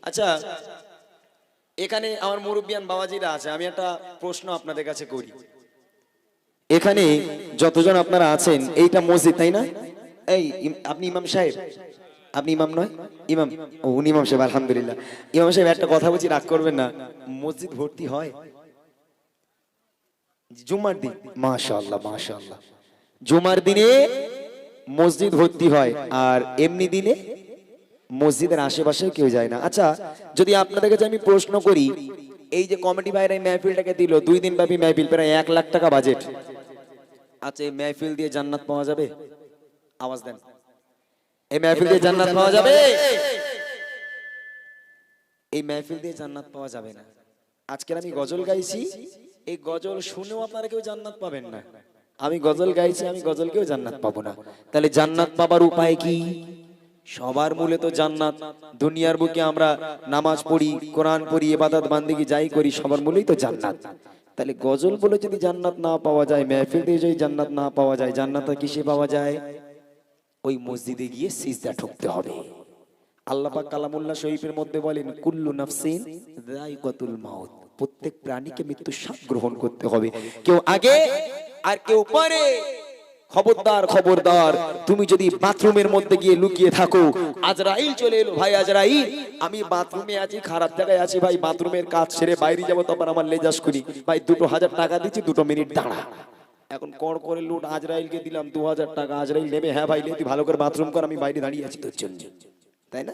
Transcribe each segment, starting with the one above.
আচ্ছা, এখানে আমার মুরব্বিয়ান বাবাজিরা আছে, আমি একটা প্রশ্ন আপনাদের কাছে করি। এখানে যতজন আপনারা আছেন, এইটা মসজিদ তাই না? এই আপনি ইমাম সাহেব? আপনি ইমাম নয়? ইমাম? ও উনি ইমাম সাহেব, আলহামদুলিল্লাহ। ইমাম সাহেব একটা কথা বলছি, রাগ করবেন না। মসজিদ ভর্তি হয় জুমার দিন? মাশাআল্লাহ মাশাআল্লাহ। জুমার দিনে মসজিদ ভর্তি হয়, আর এমনি দিনে মসজিদের আশেপাশে কেউ যায় না। আচ্ছা, যদি আপনাদের কাছে আমি প্রশ্ন করি, এই যে কমিটি ভাইরা এই মেহফিলটাকে দিল, 2 দিন ব্যাপী মেহফিল, প্রায় 1 লাখ টাকা বাজেট। আচ্ছা, এই মেহফিল দিয়ে জান্নাত পাওয়া যাবে? আওয়াজ দেন। এই মেহফিল দিয়ে জান্নাত পাওয়া যাবে? এই মেহফিল দিয়ে জান্নাত পাওয়া যাবে না। আজকে আমি গজল গাইছি, এই গজল শুনেও আপনারা কেউ জান্নাত পাবেন না। আমি গজল গাইছি, আমি গজলকেও জান্নাত পাবো না। তাহলে জান্নাত পাবার উপায় কি? সবার মূলে তো জান্নাত। দুনিয়ার বুকে আমরা নামাজ পড়ি, কোরআন পড়ি, ইবাদত বান্দেগি যাই করি, সবার মূলেই তো জান্নাত। তাহলে গজল বলে যদি জান্নাত না পাওয়া যায়, মেহফিল দিয়ে যদি জান্নাত না পাওয়া যায়, জান্নাত কিসে পাওয়া যায়? ওই মসজিদে গিয়ে সিজদা ঠুকতে হবে। আল্লাহ পাক কালামুল্লাহ শরীফের মধ্যে বলেন, কুল্লু নাফসিন যায়কাতুল মাউত, প্রত্যেক প্রাণীকে মৃত্যু স্বাদ গ্রহণ করতে হবে। কেউ আগে আর কেউ পরে। খবরদার খবরদার, তুমি যদি বাথরুমের মধ্যে গিয়ে লুকিয়ে থাকো, আজরাইল চলে এলো, ভাই আজরাইল আমি বাথরুমে আছি, খারাপ জায়গায় আছি ভাই, বাথরুমের কাজ ছেড়ে বাইরে যাবো, তখন আমার লেজাস করি ভাই, 2000 টাকা দিচ্ছি, 2 মিনিট দাঁড়া। এখন কড় করে লুট, আজরাইলকে দিলাম 2000 টাকা, আজরাইল নেবে, হ্যাঁ ভাই তুই ভালো করে বাথরুম কর, আমি বাইরে দাঁড়িয়ে আছি তোর জন্য, তাই না?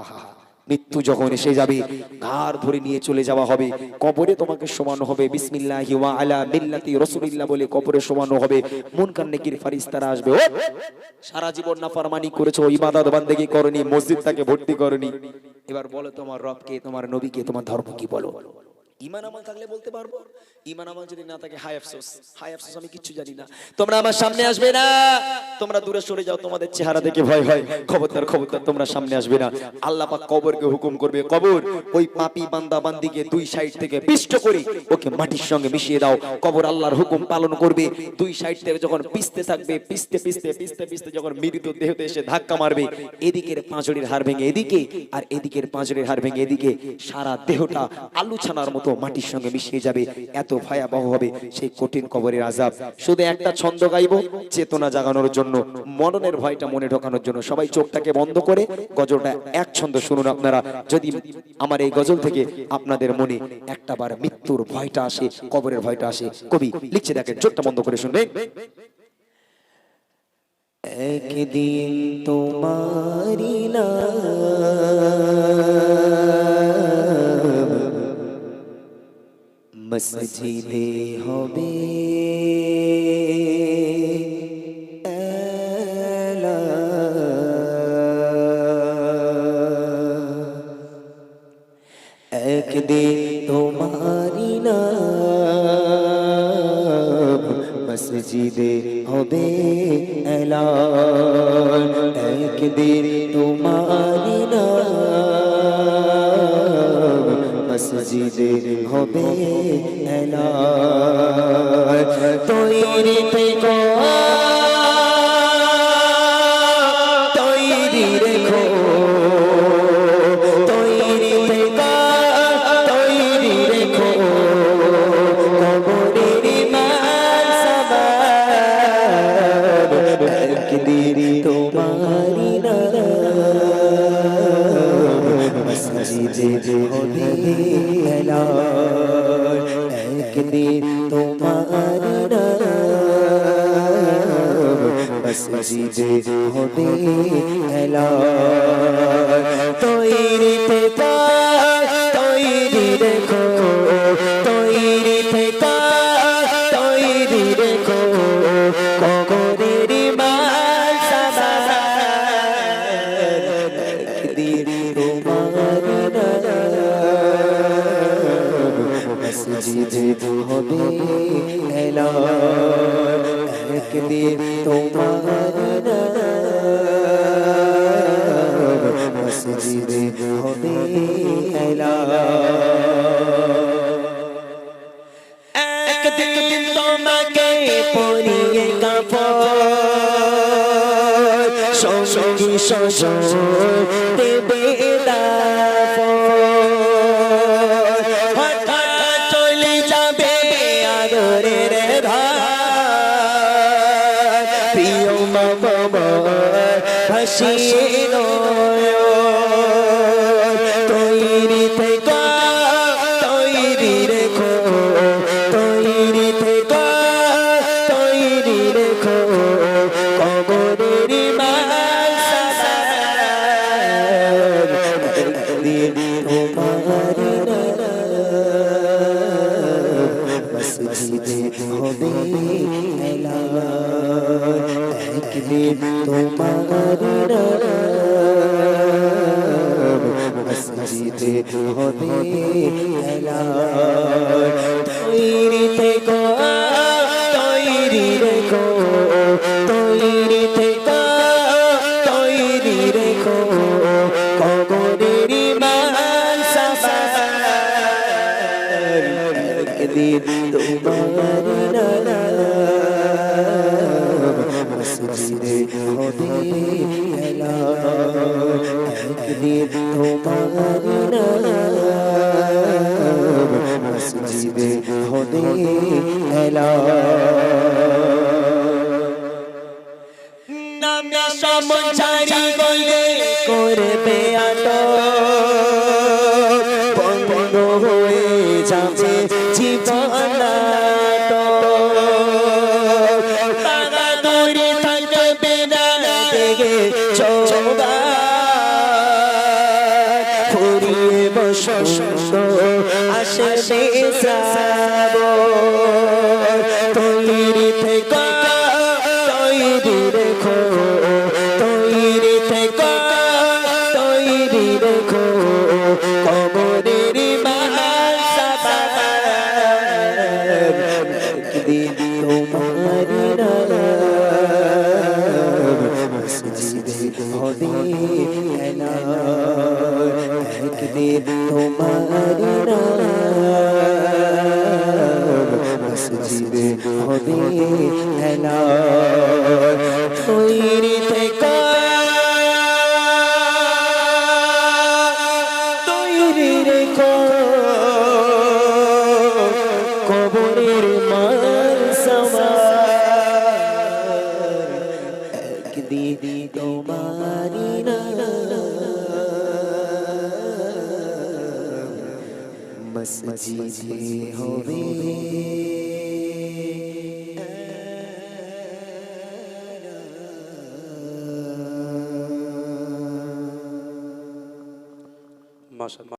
আহা, মৃত্যু যখন এসে যাবে, ঘাড় ধরে নিয়ে চলে যাওয়া হবে, কবরে তোমাকে শোয়ানো হবে, বিসমিল্লাহি ওয়া আলা মিল্লাতি রাসূলিল্লাহ বলে কবরে শোয়ানো হবে। মুনকার নেকির ফেরেশতারা আসবে, ও সারা জীবন নাফরমানি করেছো, ইবাদত বান্দেগি করনি, মসজিদটাকে ভর্তি করনি, এবার বলো তোমার রবকে, তোমার নবীকে, তোমার ধর্ম কি বলো? ঈমান আমল থাকলে বলতে পারবো, ঈমান আমল যদি না থাকে, হায় আফসোস, হায় আফসোস, আমি কিচ্ছু জানি না। তোমরা আমার সামনে আসবে না, তোমরা দূরে সরে যাও, তোমাদের চেহারা দেখে ভয় হয়। খবরদার খবরদার, তোমরা সামনে আসবে না। আল্লাহ পাক কবরকে হুকুম করবে, কবর ওই পাপী বান্দা বান্দিকে 2 সাইড থেকে পিষ্ট করে ওকে মাটির সঙ্গে মিশিয়ে দাও। কবর আল্লাহর হুকুম পালন করবে, 2 সাইড থেকে যখন পিছতে থাকবে, পিছতে পিছতে পিছতে পিছতে যখন মৃত দেহতে এসে ধাক্কা মারবে, এদিকের পাঁজরের হাড় ভেঙে এদিকে, আর এদিকের পাঁজরের হাড় ভেঙে এদিকে, সারা দেহটা আলু ছানার মতো মাটির সঙ্গে মিশিয়ে যাবে। এত ভয়াবহ হবে সেই কঠিন কবরের আযাব। শুধু একটা ছন্দ গাইবো চেতনা জাগানোর জন্য, মরণের ভয়টা মনে ঢোকানোর জন্য। সবাই চোখটাকে বন্ধ করে গজলটা এক ছন্দ শুনুন আপনারা। যদি আমার এই গজল থেকে আপনাদের মনে একটাবার মৃত্যুর ভয়টা আসে, কবরের ভয়টা আসে, কবি লিখছে, দেখেন, চোখটা বন্ধ করে শুনবেন। একদিন তোমারি মসজিদে হবে একদিন তোমারি নাম মসজিদে হবে এলান, একদিন তোমারি নাম মসজিদে হবে এলান। তৈরি থেকো, তৈরি রেখো, তৈরি থেকো, তৈরি রেখো, কবরের মান সামান, একদিন তোমারি নাম মসজিদে হবে এলান, একদিন তোমারি নাম মসজিদে হবে এলান। তৈরি থেকো, তৈরি রেখো, তৈরি থেকো, তৈরি রেখো, কবরের মান সামান, একদিন তোমারি নাম মসজিদে হবে এলান, একদিন তোমারি নাম মসজিদে হবে এলান। একদিন তোমাকে পরিয়ে কাফন, সঙ্গী সজন দেবে দাফন, তোমার ভাসিয়ে নয়ন তৈরি থেকে তৈরি রেখো তৈরি থেকে তৈরি রেখো কবরের মসজিদে হবে একদিন তোমার মসজিদে হবে তৈরি থেকো তৈরি রেখো তৈরি থেকো তৈরি রেখো কবরের একদিন তোমার মসজিদে হবে একদিন তোমার মসজিদে হবে নামে সমঝারি গলে করবে আটো বন্ধ হয়ে যাবে জীবন তারা দূরে থাকবে না দেখে চোবা ফুরিয়ে বসন্ত আসে তৈরি থেকে তৈরি রেখো তৈরি থেকে তৈরি রেখো কবরের একদিন তোমার মসজিদে হবে একদিন তোমার মসজিদে হবে তৈরি থেকে তৈরি রেখো কবরের একদিন তোমার মসজিদে হবে মাশাআল্লাহ।